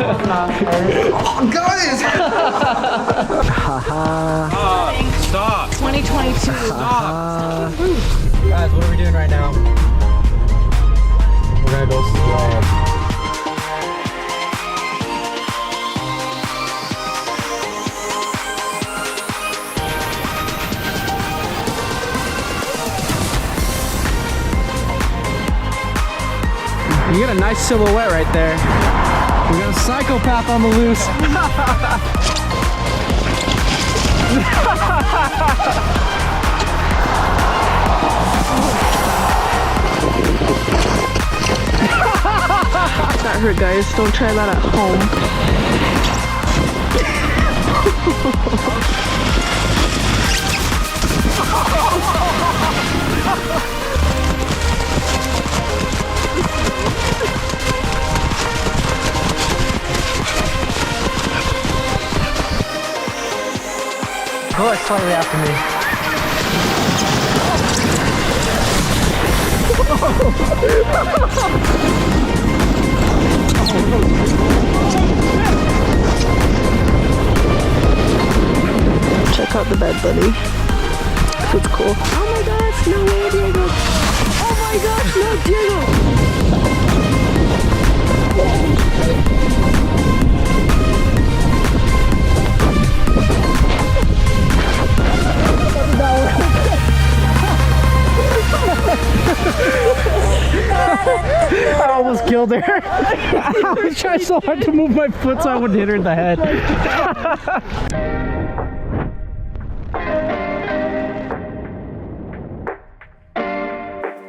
Oh, guys! Stop. 2022. Stop. Guys, what are we doing right now? We're gonna go sled. You get a nice silhouette right there. We got a psychopath on the loose. That hurt, guys. Don't try that at home. Go like slightly after me. Check out the bed, buddy. It's cool. Oh my gosh, no way, Diego. Oh my gosh, no, Diego. I almost killed her. I was trying so hard to move my foot so I wouldn't hit her in the head.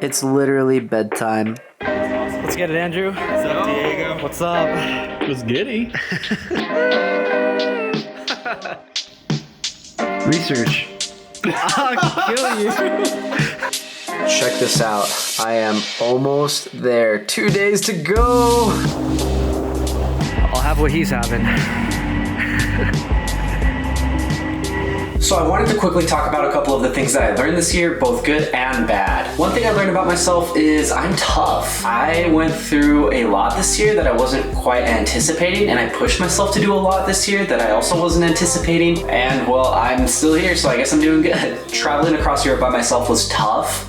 It's literally bedtime. Let's get it, Andrew. What's up, Diego? What's up? What's giddy? Research. I'll kill you. Check this out. I am almost there. 2 days to go. I'll have what he's having. So I wanted to quickly talk about a couple of the things that I learned this year, both good and bad. One thing I learned about myself is I'm tough. I went through a lot this year that I wasn't quite anticipating, and I pushed myself to do a lot this year that I also wasn't anticipating. And well, I'm still here, so I guess I'm doing good. Traveling across Europe by myself was tough.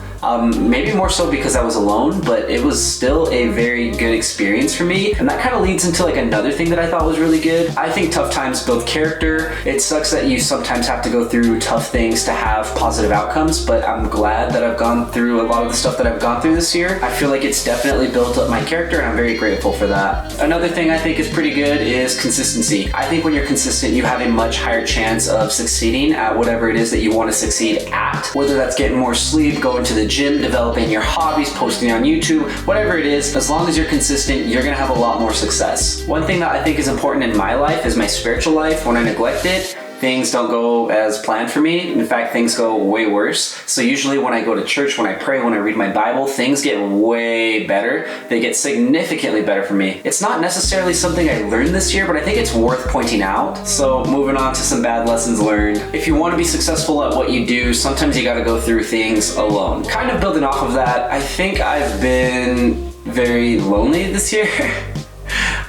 Maybe more so because I was alone, but it was still a very good experience for me. And that kind of leads into like another thing that I thought was really good. I think tough times build character. It sucks that you sometimes have to go through tough things to have positive outcomes, but I'm glad that I've gone through a lot of the stuff that I've gone through this year. I feel like it's definitely built up my character, and I'm very grateful for that. Another thing I think is pretty good is consistency. I think when you're consistent, you have a much higher chance of succeeding at whatever it is that you want to succeed at. Whether that's getting more sleep, going to the gym, developing your hobbies, posting on YouTube, whatever it is, as long as you're consistent, you're gonna have a lot more success. One thing that I think is important in my life is my spiritual life. When I neglect it, things don't go as planned for me. In fact, things go way worse. So usually when I go to church, when I pray, when I read my Bible, things get way better. They get significantly better for me. It's not necessarily something I learned this year, but I think it's worth pointing out. So moving on to some bad lessons learned. If you want to be successful at what you do, sometimes you got to go through things alone. Kind of building off of that, I think I've been very lonely this year.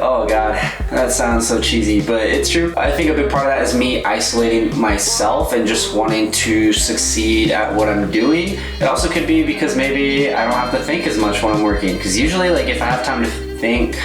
Oh God, that sounds so cheesy, but it's true. I think a big part of that is me isolating myself and just wanting to succeed at what I'm doing. It also could be because maybe I don't have to think as much when I'm working, because usually like if I have time to think,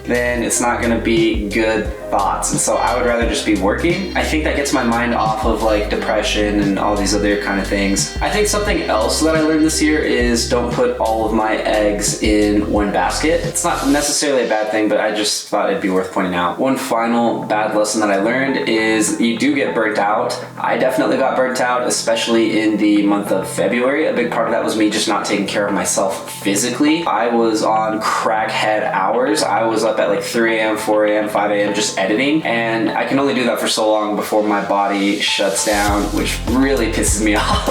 then it's not gonna be good thoughts. And so I would rather just be working. I think that gets my mind off of like depression and all these other kind of things. I think something else that I learned this year is don't put all of my eggs in one basket. It's not necessarily a bad thing, but I just thought it'd be worth pointing out. One final bad lesson that I learned is you do get burnt out. I definitely got burnt out, especially in the month of February. A big part of that was me just not taking care of myself physically. I was on crackhead hours. I was up at like 3 a.m., 4 a.m., 5 a.m. just editing, and I can only do that for so long before my body shuts down, which really pisses me off.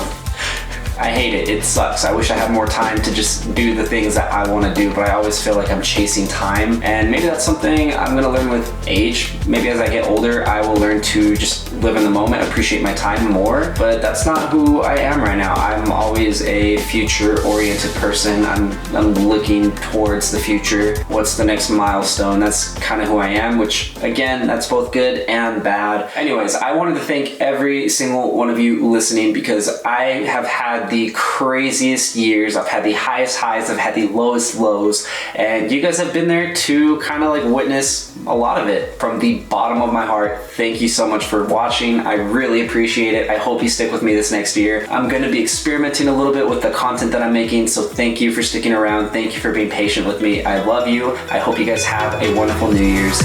I hate it. It sucks. I wish I had more time to just do the things that I want to do, but I always feel like I'm chasing time. And maybe that's something I'm going to learn with age. Maybe as I get older, I will learn to just live in the moment, appreciate my time more. But that's not who I am right now. I'm always a future-oriented person. I'm looking towards the future. What's the next milestone? That's kind of who I am, which again, that's both good and bad. Anyways, I wanted to thank every single one of you listening because I have had the craziest years. I've had the highest highs, I've had the lowest lows, and you guys have been there to kind of like witness a lot of it from the bottom of my heart. Thank you so much for watching. I really appreciate it. I hope you stick with me this next year. I'm going to be experimenting a little bit with the content that I'm making, so thank you for sticking around. Thank you for being patient with me. I love you. I hope you guys have a wonderful New Year's.